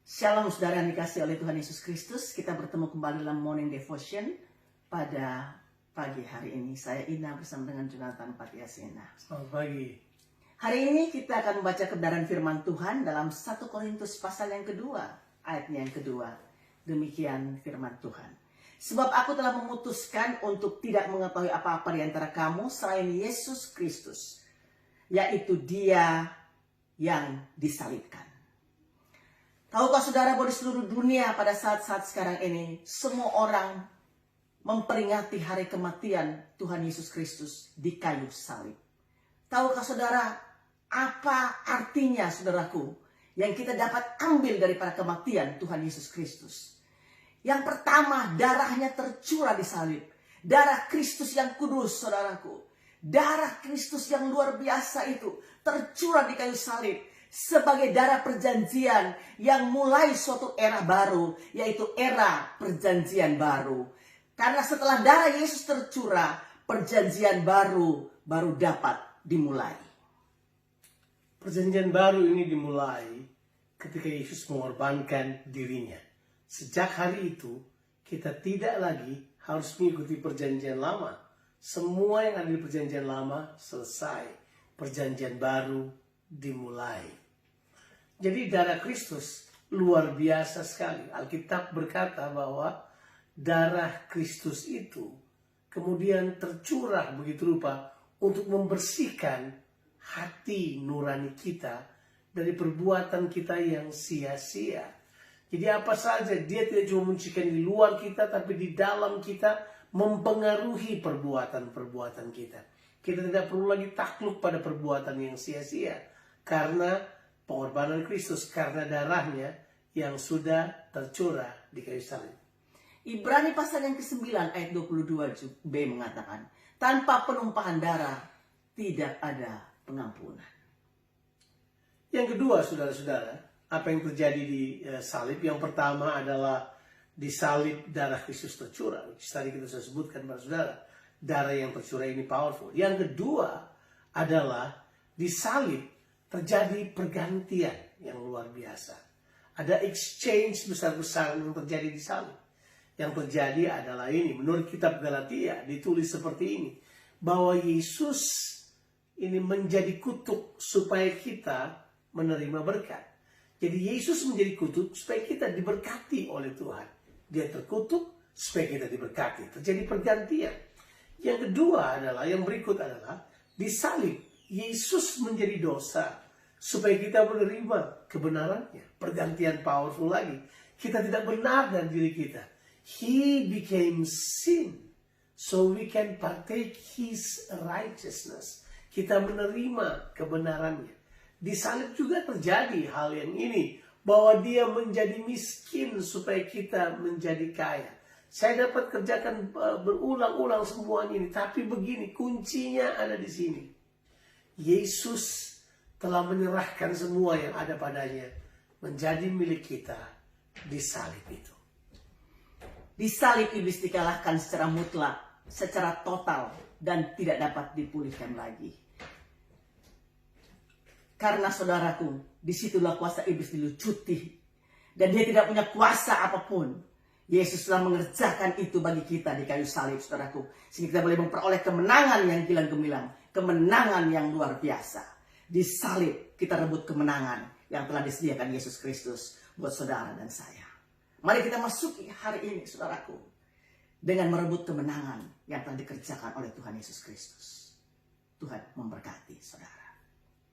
Shalom saudara yang dikasih oleh Tuhan Yesus Kristus. Kita bertemu kembali dalam Morning Devotion pada pagi hari ini. Saya Ina bersama dengan Jonathan Patiasena. Selamat pagi. Hari ini kita akan membaca kebenaran firman Tuhan dalam 1 Korintus pasal yang kedua, ayatnya yang kedua. Demikian firman Tuhan. Sebab aku telah memutuskan untuk tidak mengetahui apa-apa di antara kamu selain Yesus Kristus, yaitu Dia yang disalibkan. Tahukah saudara bahwa di seluruh dunia pada saat-saat sekarang ini, semua orang memperingati hari kematian Tuhan Yesus Kristus di kayu salib. Tahukah saudara apa artinya saudaraku yang kita dapat ambil daripada kematian Tuhan Yesus Kristus? Yang pertama, darahnya tercurah di salib. Darah Kristus yang kudus saudaraku. Darah Kristus yang luar biasa itu tercurah di kayu salib. Sebagai darah perjanjian yang mulai suatu era baru, yaitu era perjanjian baru. Karena setelah darah Yesus tercurah, perjanjian baru dapat dimulai. Perjanjian baru ini dimulai ketika Yesus mengorbankan dirinya. Sejak hari itu, kita tidak lagi harus mengikuti perjanjian lama. Semua yang ada di perjanjian lama selesai. Perjanjian baru dimulai. Jadi darah Kristus luar biasa sekali. Alkitab berkata bahwa darah Kristus itu kemudian tercurah begitu rupa untuk membersihkan hati nurani kita dari perbuatan kita yang sia-sia. Jadi apa saja, dia tidak cuma mencikan di luar kita, tapi di dalam kita mempengaruhi perbuatan-perbuatan kita. Kita tidak perlu lagi takluk pada perbuatan yang sia-sia karena pengorbanan Kristus, karena darahnya yang sudah tercurah di kayu salib. Ibrani pasal yang ke-9 ayat 22b mengatakan, tanpa penumpahan darah tidak ada pengampunan. Yang kedua, saudara-saudara, apa yang terjadi di salib? Yang pertama adalah di salib darah Kristus tercurah. Tadi kita sudah sebutkan pada saudara, darah yang tercurah ini powerful. Yang kedua adalah di salib terjadi pergantian yang luar biasa. Ada exchange besar-besaran yang terjadi di salib. Yang terjadi adalah ini, menurut kitab Galatia ditulis seperti ini, bahwa Yesus ini menjadi kutuk supaya kita menerima berkat. Jadi Yesus menjadi kutuk supaya kita diberkati oleh Tuhan. Dia terkutuk supaya kita diberkati. Terjadi pergantian. Yang kedua adalah, yang berikut adalah, di salib Yesus menjadi dosa supaya kita menerima kebenarannya. Pergantian powerful lagi. Kita tidak benar dari diri kita. He became sin so we can partake His righteousness. Kita menerima kebenarannya. Di salib juga terjadi hal yang ini, bahwa dia menjadi miskin supaya kita menjadi kaya. Saya dapat kerjakan berulang-ulang semuanya ini, tapi begini, kuncinya ada di sini. Yesus telah menyerahkan semua yang ada padanya menjadi milik kita di salib itu. Di salib iblis dikalahkan secara mutlak, secara total, dan tidak dapat dipulihkan lagi. Karena saudaraku, disitulah kuasa iblis dilucuti. Dan dia tidak punya kuasa apapun. Yesus telah mengerjakan itu bagi kita di kayu salib, saudaraku. Sehingga kita boleh memperoleh kemenangan yang gilang gemilang. Kemenangan yang luar biasa. Di salib kita rebut kemenangan yang telah disediakan Yesus Kristus buat saudara dan saya. Mari kita masuki hari ini, saudaraku, dengan merebut kemenangan yang telah dikerjakan oleh Tuhan Yesus Kristus. Tuhan memberkati saudara.